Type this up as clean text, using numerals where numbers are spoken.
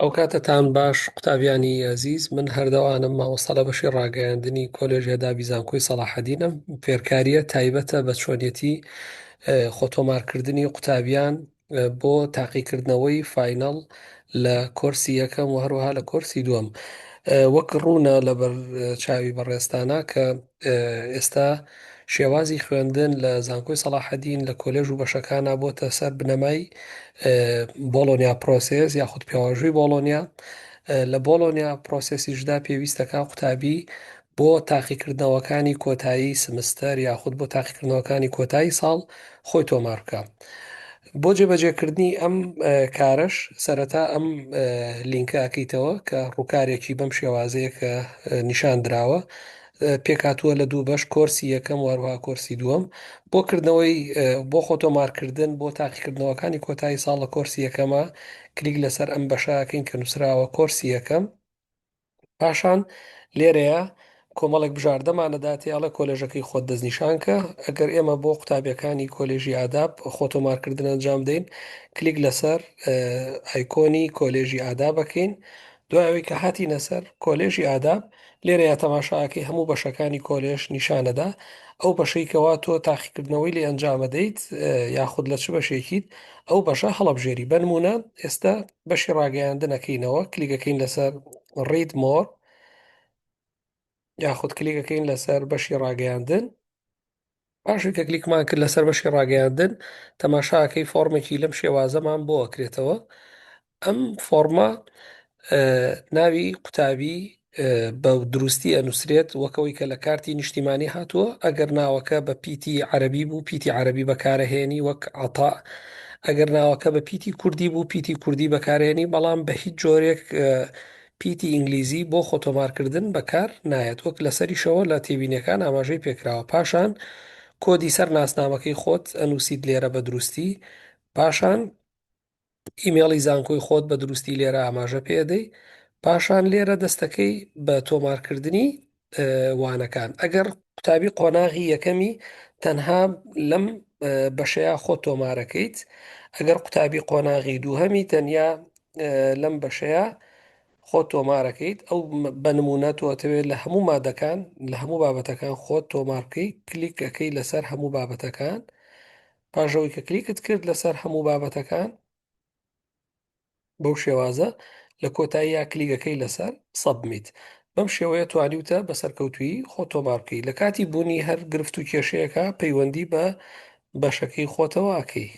ئەو کاتتان باش قوتابیانی ئەزیز، من هەردەوانم مامۆستا لە بەشی ڕاگەیاندنی کۆلێژی هەدابی زانکۆی سەلاحەدینم. فێرکاریە تایبەتە بە چۆنیەتی خۆتۆمارکردنی قوتابیان بۆ تاقیکردنەوەی فاینەڵ لە کۆرسی یەکەم و هەروەها لە کۆرسی دووەم. وەک ڕوونە لە چاوی بەڕێستانە کە ئێستا شێوازی خوێندن لە زانکۆی سەلاحەدین لە کۆلێژ و بەشەکانە بۆتە سەر بنەمای بۆلۆنیا پرۆسس یاخود پیاوەژووی بۆلۆنیا. لە بۆلۆنیا پرۆسسیشدا پێویستەکە قوتابی بۆ تاقیکردنەوەکانی کۆتایی سمستەر یاخود بۆ تاقیکردنەوەکانی کۆتایی ساڵ خۆی تۆمار بکە. بۆ جێبەجێکردنی ئەم کارش سەرەتا ئەم لینکە ئەکەیتەوە کە ڕووکارێکی بەم شێوازەیە کە نیشان درراوە پێکاتووە لە دوو بەش کۆرسی یەکەم وەروها کۆرسی دووەم بۆ کردنەوەی بۆ خۆتۆمارکردن بۆ تاقیکردنەوەکانی کۆتایی ساڵ لە کۆرسی یەکەمە کلیک لەسەر ئەم بەشاکەین کە نووسراوە کۆرسی یەکەم. پاشان لێرەیە کۆمەڵێک بژاردەمانەداتیاڵە کۆلێژەکەی خۆت دەستنیشانکە. ئەگەر ئێمە بۆ قوتابیەکانی کۆلێژی ئاداب خۆتۆمارکردن ئەنجام دەین کلیک لەسەر ئایکۆنی کۆلێژی ئاداب بکەین. دوایەوەی کە هاتینە سەر کۆلێژی ئاداب لێرەیە تەماشاکەی هەموو بەشەکانی کۆلێژ نیشانەدا. ئەو بەشەیکەوە تۆ تاقیکردنەوەی لێ ئەنجامەدەیت یاخود لە چ بەشێکیت ئەو بەشە هەڵەبژێری. بنمونە ئێستا بەشی ڕاگەیاندنەکەینەوە کلیکەکەین لەسەر ڕید مۆر یاخود کلیکەکەین لەسەر بەشی ڕاگەیاندن. پاشی کە کلیکمان کرد لەسەر بەشی ڕاگەیاندن تەماشاکەی فۆرمێکی لەم شێوازەمان بۆ ئەکرێتەوە. ئەم فۆرمە ناوی قوتابی بە دروستی ئەنووسرێت وەکەوەی کە لە کارتی نیشتیمانی هاتووە. ئەگەر ناوەکە بە پیتی عەرەبی بوو پیتی عەرەبی بەکارەهێنی وەک عەتا. ئەگەر ناوەکە بە پیتی کوردی بوو پیتی کوردی بەکارهێنی، بەڵام بە هیچ جۆرێک پیتی ئینگلیزی بۆ خۆتۆمارکردن بەکار نایەت. وەک لەسەریشەوە لە تێبینیەکان ئاماژەی پێکراوە. پاشان کۆدی سەر ناسنامەکەی خۆت ئەنووسیت لێرە بە دروستی. پاشان ئیمێڵی زانکۆی خۆت بە دروستی لێرە ئاماژە پێدەی. پاشان لێرە دەستەکەی بە تۆمارکردنی وانەکان. ئەگەر قوتابی قۆناغی یەکەمی تەنها لەم بەشەیە خۆت تۆمارەکەیت. ئەگەر قوتابی قۆناغی دووهەمی تەنیا لەم بەشەیە خۆت تۆمارەکەیت، ئەو بەنمونە تۆتەوێت لە هەموو مادەکان لە هەموو بابەتەکان خۆت تۆمارکەی کلیکەکەی لەسەر هەموو بابەتەکان. پاشەوەی کە کلیکت کرد لەسەر هەموو بابەتەکان بەو شێوازە لە کۆتاییە کلیگەکەی لەسەر سەبمیت. بەم شێوەیە توانیوتە بە سەرکەوتویی خۆ تۆمار بکەی. لە کاتی بوونی هەر گرفت و کێشەیەەکە پەیوەندی بە بەشەکەی خۆتەوە ئەکەی.